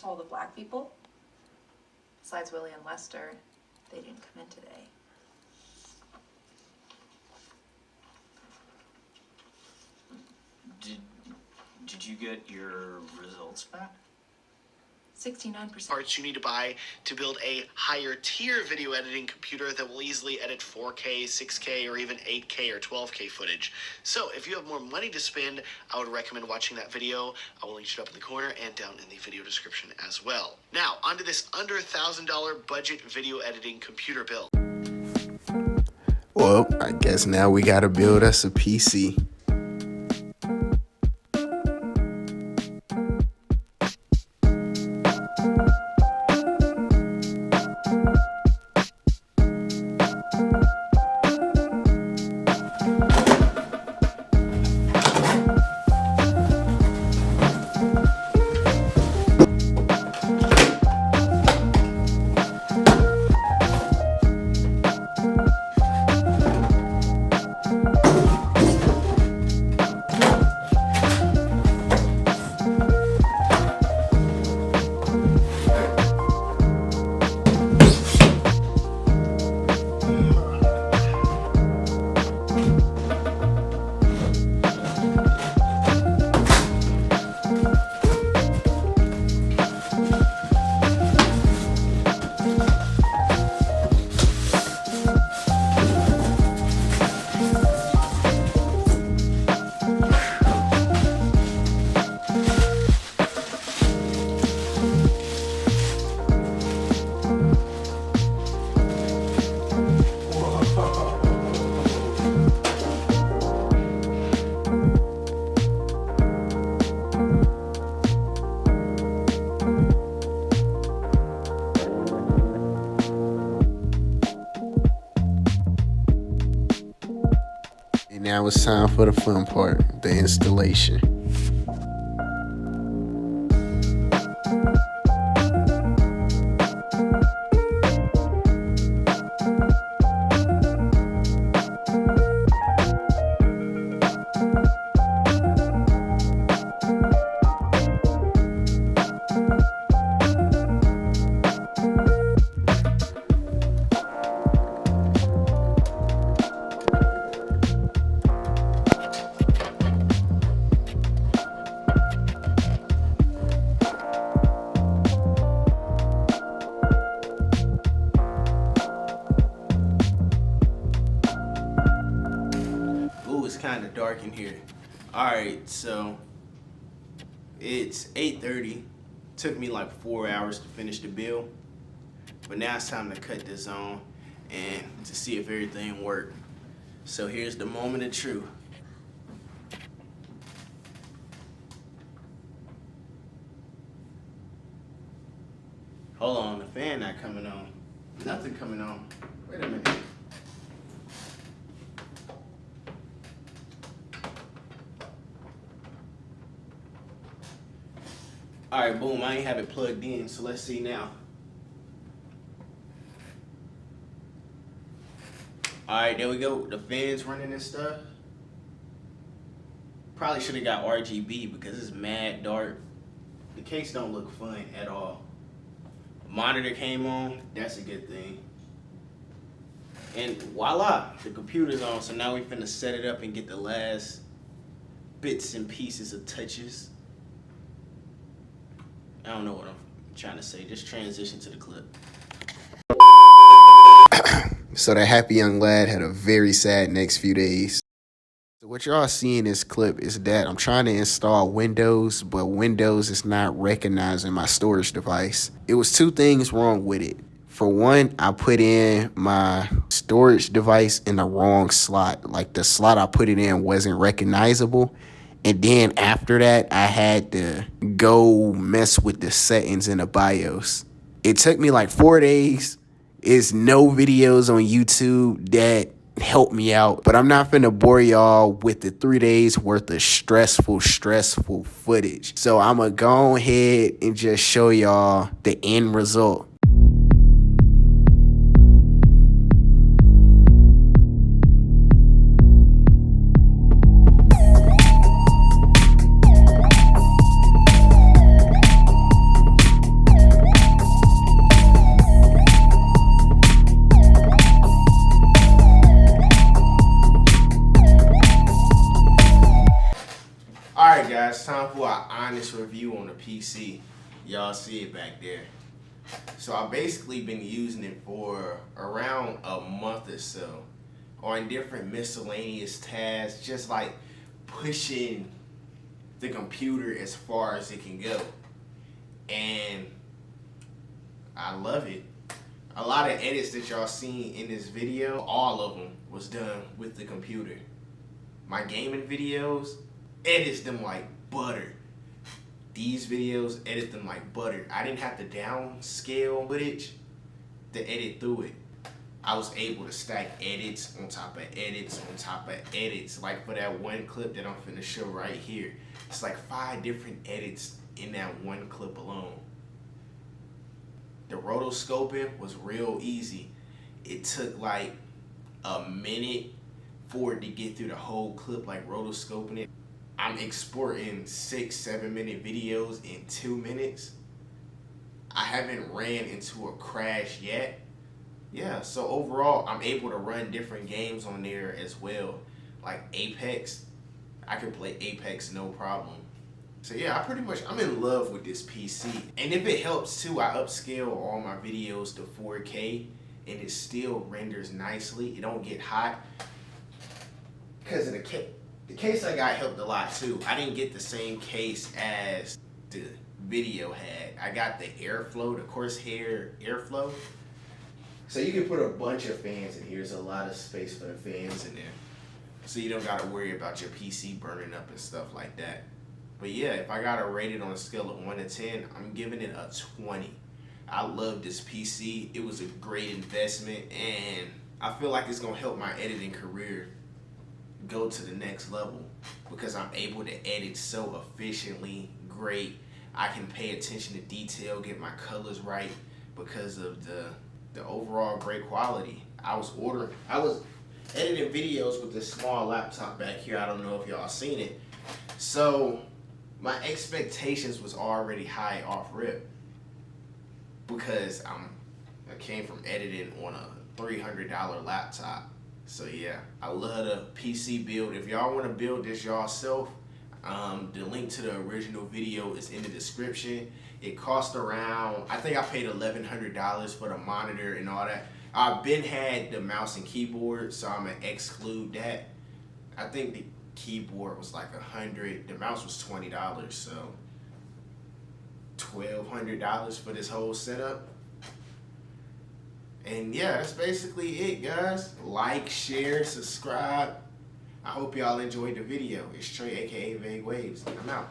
all the black people. Besides Willie and Lester, they didn't come in today. Did you get your results back? 69%. Parts you need to buy to build a higher tier video editing computer that will easily edit 4K, 6K, or even 8K or 12K footage. So if you have more money to spend, I would recommend watching that video. I will link it up in the corner and down in the video description as well. Now, onto this under $1,000 budget video editing computer build. Well, I guess now we gotta build us a PC. Now it's time for the fun part, the installation. Kind of dark in here. Alright, so it's 8:30. Took me like 4 hours to finish the build, but now it's time to cut this on and to see if everything worked. So here's the moment of truth. Hold on, the fan not coming on. Nothing coming on. Wait a minute. All right, boom, I ain't have it plugged in, so let's see now. All right, there we go. The fan's running and stuff. Probably should have got RGB because it's mad dark. The case don't look fun at all. Monitor came on, that's a good thing. And voila, the computer's on, so now we finna set it up and get the last bits and pieces of touches. I don't know what I'm trying to say. Just transition to the clip. So that happy young lad had a very sad next few days. So what y'all see in this clip is that I'm trying to install Windows, but Windows is not recognizing my storage device. It was two things wrong with it. For one, I put in my storage device in the wrong slot. Like the slot I put it in wasn't recognizable. And then after that, I had to go mess with the settings in the BIOS. It took me like 4 days. There's no videos on YouTube that help me out. But I'm not finna bore y'all with the 3 days worth of stressful footage. So I'm gonna go ahead and just show y'all the end result. Alright guys, time for an honest review on the PC. Y'all see it back there. So I've basically been using it for around a month or so on different miscellaneous tasks, just like pushing the computer as far as it can go. And I love it. A lot of edits that y'all seen in this video, all of them was done with the computer. My gaming videos, edits them like butter. These videos, edit them like butter. I didn't have to downscale footage to edit through it. I was able to stack edits on top of edits on top of edits. Like for that one clip that I'm finna show right here, it's like 5 different edits in that one clip alone. The rotoscoping was real easy. It took like a minute for it to get through the whole clip, like rotoscoping it. I'm exporting 6-7 minute videos in 2 minutes. I haven't ran into a crash yet. Yeah, so overall, I'm able to run different games on there as well. Like Apex, I can play Apex no problem. So yeah, I'm in love with this PC. And if it helps too, I upscale all my videos to 4K and it still renders nicely. It don't get hot. Because of the case I got helped a lot too. I didn't get the same case as the video had. I got the airflow, the Corsair airflow. So you can put a bunch of fans in here. There's a lot of space for the fans in there. So you don't gotta worry about your PC burning up and stuff like that. But yeah, if I gotta rate it on a scale of 1 to 10, I'm giving it a 20. I love this PC. It was a great investment and I feel like it's gonna help my editing career go to the next level because I'm able to edit so efficiently, great. I can pay attention to detail, get my colors right because of the overall great quality. I was editing videos with this small laptop back here. I don't know if y'all seen it. So my expectations was already high off rip because I came from editing on a $300 laptop. So yeah, I love the PC build. If y'all want to build this yourself, the link to the original video is in the description. It cost around, I think I paid $1,100 for the monitor and all that. I've been had the mouse and keyboard, so I'm gonna exclude that. I think the keyboard was like $100, the mouse was $20, so $1,200 for this whole setup. And yeah, that's basically it, guys. Like, share, subscribe. I hope y'all enjoyed the video. It's Trey, aka Vague Waves. I'm out.